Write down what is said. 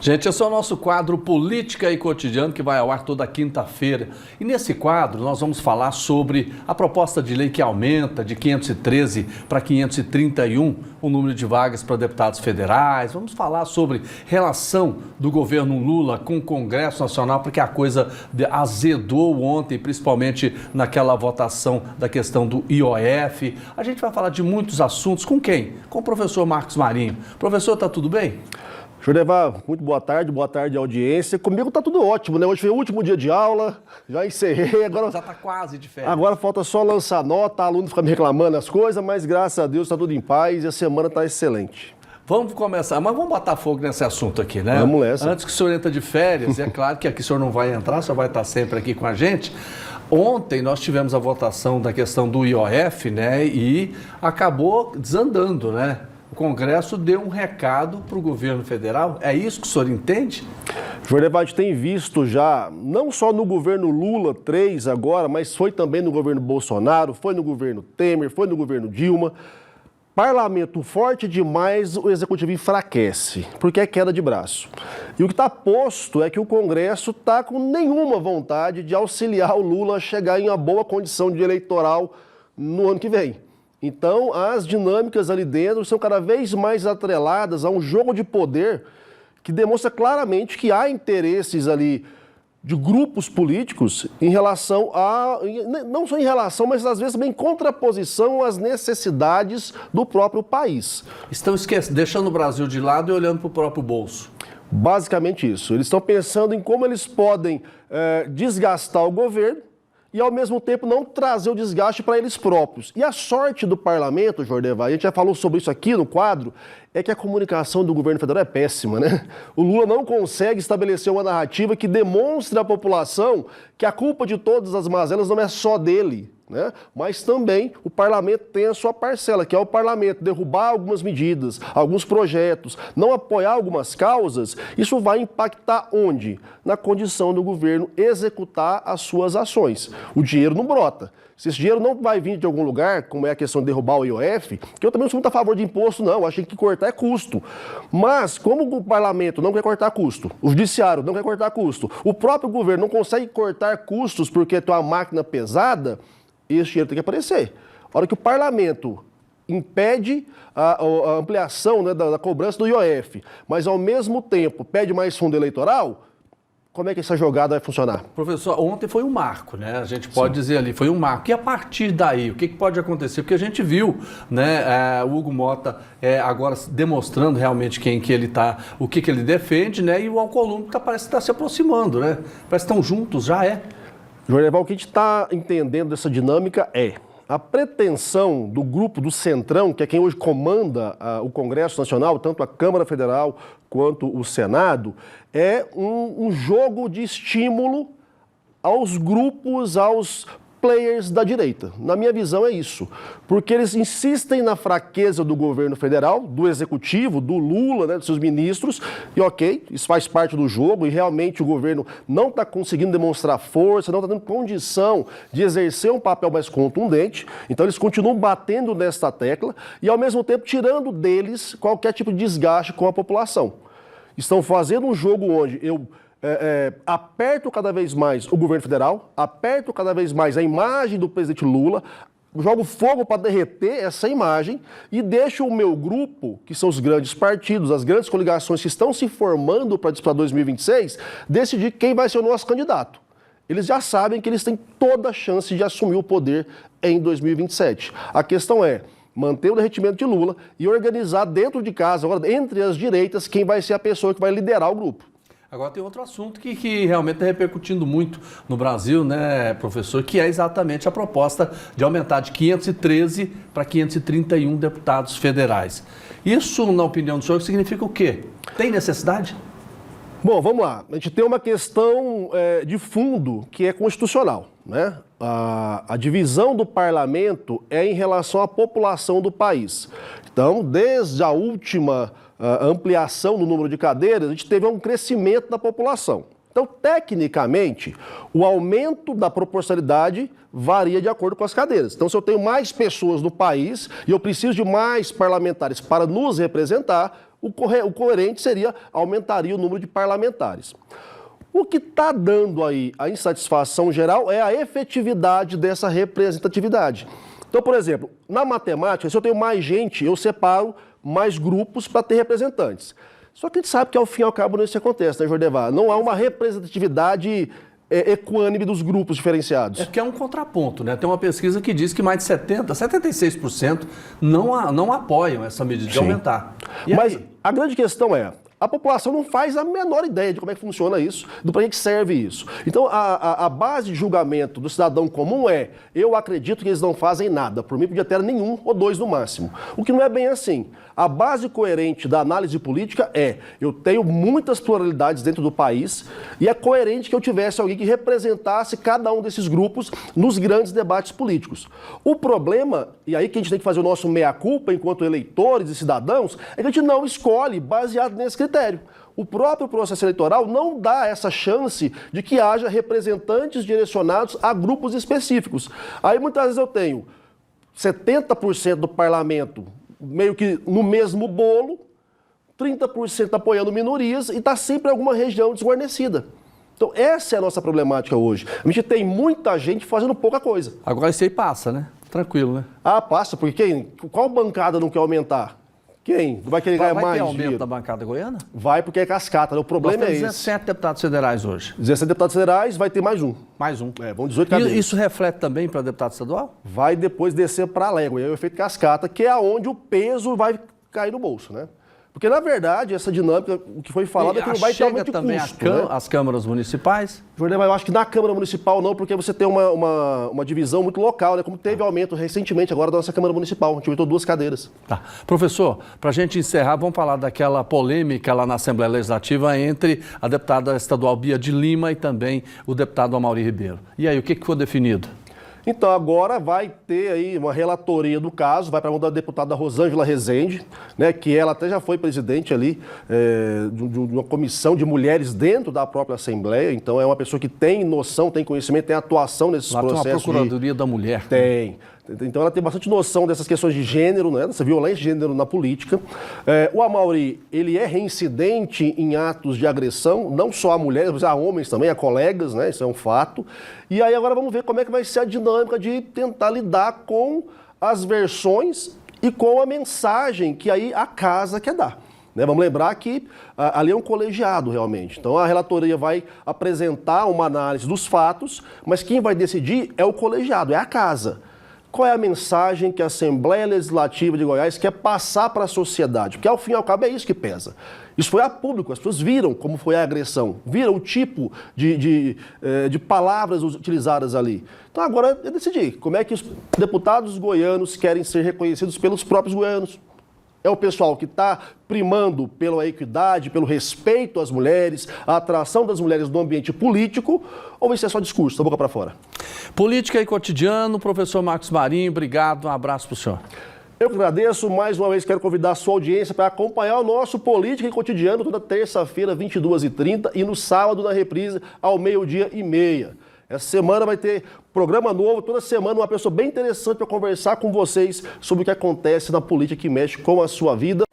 Gente, esse é o nosso quadro Política e Cotidiano, que vai ao ar toda quinta-feira. E nesse quadro nós vamos falar sobre a proposta de lei que aumenta de 513 para 531 o número de vagas para deputados federais. Vamos falar sobre relação do governo Lula com o Congresso Nacional, porque a coisa azedou ontem, principalmente naquela votação da questão do IOF. A gente vai falar de muitos assuntos. Com quem? Com o professor Marcos Marinho. Professor, está tudo bem? Jordevar, muito boa tarde audiência. Comigo tá tudo ótimo, né? Hoje foi o último dia de aula, já encerrei, agora... Já tá quase de férias. Agora falta só lançar nota, aluno fica me reclamando as coisas, mas graças a Deus tá tudo em paz e a semana tá excelente. Vamos começar, mas vamos botar fogo nesse assunto aqui, né? Vamos nessa. Antes que o senhor entre de férias, é claro que aqui o senhor não vai entrar, só vai estar sempre aqui com a gente. Ontem nós tivemos a votação da questão do IOF, né? E acabou desandando, né? O Congresso deu um recado para o governo federal. É isso que o senhor entende? Jordevar, a gente tem visto já, não só no governo Lula 3 agora, mas foi também no governo Bolsonaro, foi no governo Temer, foi no governo Dilma. Parlamento forte demais, o executivo enfraquece, porque é queda de braço. E o que está posto é que o Congresso está com nenhuma vontade de auxiliar o Lula a chegar em uma boa condição de eleitoral no ano que vem. Então, as dinâmicas ali dentro são cada vez mais atreladas a um jogo de poder que demonstra claramente que há interesses ali de grupos políticos em relação a, não só em relação, mas às vezes também em contraposição às necessidades do próprio país. Estão deixando o Brasil de lado e olhando para o próprio bolso. Basicamente isso. Eles estão pensando em como eles podem desgastar o governo e, ao mesmo tempo, não trazer o desgaste para eles próprios. E a sorte do parlamento, Jordevar, a gente já falou sobre isso aqui no quadro, é que a comunicação do governo federal é péssima, né? O Lula não consegue estabelecer uma narrativa que demonstre à população que a culpa de todas as mazelas não é só dele, né? Mas também o parlamento tem a sua parcela, que é o parlamento derrubar algumas medidas, alguns projetos, não apoiar algumas causas. Isso vai impactar onde? Na condição do governo executar as suas ações. O dinheiro não brota. Se esse dinheiro não vai vir de algum lugar, como é a questão de derrubar o IOF, que eu também não sou muito a favor de imposto, não, eu acho que tem que cortar é custo. Mas, como o parlamento não quer cortar custo, o judiciário não quer cortar custo, o próprio governo não consegue cortar custos porque tem uma máquina pesada, esse dinheiro tem que aparecer. A hora que o parlamento impede a ampliação, né, da cobrança do IOF, mas ao mesmo tempo pede mais fundo eleitoral, como é que essa jogada vai funcionar? Professor, ontem foi um marco, né? A gente pode dizer ali, foi um marco. E a partir daí, o que pode acontecer? Porque a gente viu, né, o Hugo Mota agora demonstrando realmente quem que ele está, o que ele defende, né? E o Alcolumbre parece que está se aproximando, né? Parece que estão juntos, já é. Jordeval, o que a gente está entendendo dessa dinâmica é a pretensão do grupo do Centrão, que é quem hoje comanda o Congresso Nacional, tanto a Câmara Federal quanto o Senado, é um jogo de estímulo aos grupos, aos players da direita. Na minha visão é isso, porque eles insistem na fraqueza do governo federal, do executivo, do Lula, né, dos seus ministros, e ok, isso faz parte do jogo e realmente o governo não está conseguindo demonstrar força, não está tendo condição de exercer um papel mais contundente, então eles continuam batendo nesta tecla e ao mesmo tempo tirando deles qualquer tipo de desgaste com a população. Estão fazendo um jogo onde eu aperto cada vez mais o governo federal, aperto cada vez mais a imagem do presidente Lula, jogo fogo para derreter essa imagem e deixo o meu grupo, que são os grandes partidos, as grandes coligações que estão se formando para disputar 2026, decidir quem vai ser o nosso candidato. Eles já sabem que eles têm toda a chance de assumir o poder em 2027. A questão é manter o derretimento de Lula e organizar dentro de casa, agora, entre as direitas, quem vai ser a pessoa que vai liderar o grupo. Agora tem outro assunto que realmente está repercutindo muito no Brasil, né, professor, que é exatamente a proposta de aumentar de 513 para 531 deputados federais. Isso, na opinião do senhor, significa o quê? Tem necessidade? Bom, vamos lá. A gente tem uma questão de fundo que é constitucional, né? A divisão do parlamento é em relação à população do país. Então, desde a última ampliação do número de cadeiras, a gente teve um crescimento da população. Então, tecnicamente, o aumento da proporcionalidade varia de acordo com as cadeiras. Então, se eu tenho mais pessoas no país e eu preciso de mais parlamentares para nos representar, o coerente seria aumentaria o número de parlamentares. O que está dando aí a insatisfação geral é a efetividade dessa representatividade. Então, por exemplo, na matemática, se eu tenho mais gente, eu separo mais grupos para ter representantes. Só que a gente sabe que ao fim e ao cabo não isso acontece, né, Jordevar? Não há uma representatividade equânime dos grupos diferenciados. É porque é um contraponto, né? Tem uma pesquisa que diz que mais de 76% não apoiam essa medida de aumentar. Mas a grande questão é, a população não faz a menor ideia de como é que funciona isso, do para que serve isso. Então, a base de julgamento do cidadão comum é, eu acredito que eles não fazem nada, por mim podia ter nenhum ou dois no máximo. O que não é bem assim. A base coerente da análise política é, eu tenho muitas pluralidades dentro do país e é coerente que eu tivesse alguém que representasse cada um desses grupos nos grandes debates políticos. O problema, e aí que a gente tem que fazer o nosso meia-culpa enquanto eleitores e cidadãos, é que a gente não escolhe baseado nesse critério. O próprio processo eleitoral não dá essa chance de que haja representantes direcionados a grupos específicos. Aí muitas vezes eu tenho 70% do parlamento meio que no mesmo bolo, 30% apoiando minorias e está sempre alguma região desguarnecida. Então essa é a nossa problemática hoje. A gente tem muita gente fazendo pouca coisa. Agora isso aí passa, né? Tranquilo, né? Ah, passa, porque qual bancada não quer aumentar? Quem? Vai querer ganhar mais dinheiro? Vai ter aumento dinheiro? da bancada goiana? Vai, porque é cascata, né? O problema é esse. 17 deputados federais hoje. 17 deputados federais, vai ter mais um. Mais um. Vão 18 cadeiras. E isso reflete também para deputado estadual? Vai depois descer para a légua, e aí é o efeito cascata, que é onde o peso vai cair no bolso, né? Porque, na verdade, essa dinâmica, o que foi falado é que não vai ter aumento de também custo, né? As câmaras municipais? Jornal, eu acho que na Câmara Municipal não, porque você tem uma divisão muito local, né? Como teve aumento recentemente agora da nossa Câmara Municipal. A gente aumentou 2 cadeiras. Tá. Professor, para a gente encerrar, vamos falar daquela polêmica lá na Assembleia Legislativa entre a deputada estadual Bia de Lima e também o deputado Amaury Ribeiro. E aí, o que foi definido? Então, agora vai ter aí uma relatoria do caso, vai para a mão da deputada Rosângela Rezende, né, que ela até já foi presidente ali de uma comissão de mulheres dentro da própria Assembleia, então é uma pessoa que tem noção, tem conhecimento, tem atuação nesses processos. Lá tem uma Procuradoria da Mulher. Tem. Então ela tem bastante noção dessas questões de gênero, né, dessa violência de gênero na política. O Amaury, ele é reincidente em atos de agressão, não só a mulheres, mas a homens também, a colegas, né, isso é um fato. E aí agora vamos ver como é que vai ser a dinâmica de tentar lidar com as versões e com a mensagem que aí a casa quer dar. Vamos lembrar que ali é um colegiado realmente. Então a relatoria vai apresentar uma análise dos fatos, mas quem vai decidir é o colegiado, é a casa. Qual é a mensagem que a Assembleia Legislativa de Goiás quer passar para a sociedade? Porque, ao fim e ao cabo, é isso que pesa. Isso foi a público, as pessoas viram como foi a agressão, viram o tipo de palavras utilizadas ali. Então, agora é decidir como é que os deputados goianos querem ser reconhecidos pelos próprios goianos. É o pessoal que está primando pela equidade, pelo respeito às mulheres, a atração das mulheres no ambiente político, ou isso é só discurso, da boca para fora? Política e cotidiano, professor Marcos Marinho, obrigado, um abraço para o senhor. Eu que agradeço, mais uma vez quero convidar a sua audiência para acompanhar o nosso Política e Cotidiano toda terça-feira, 22h30 e no sábado na reprise ao 12h30. Essa semana vai ter programa novo, toda semana uma pessoa bem interessante para conversar com vocês sobre o que acontece na política que mexe com a sua vida.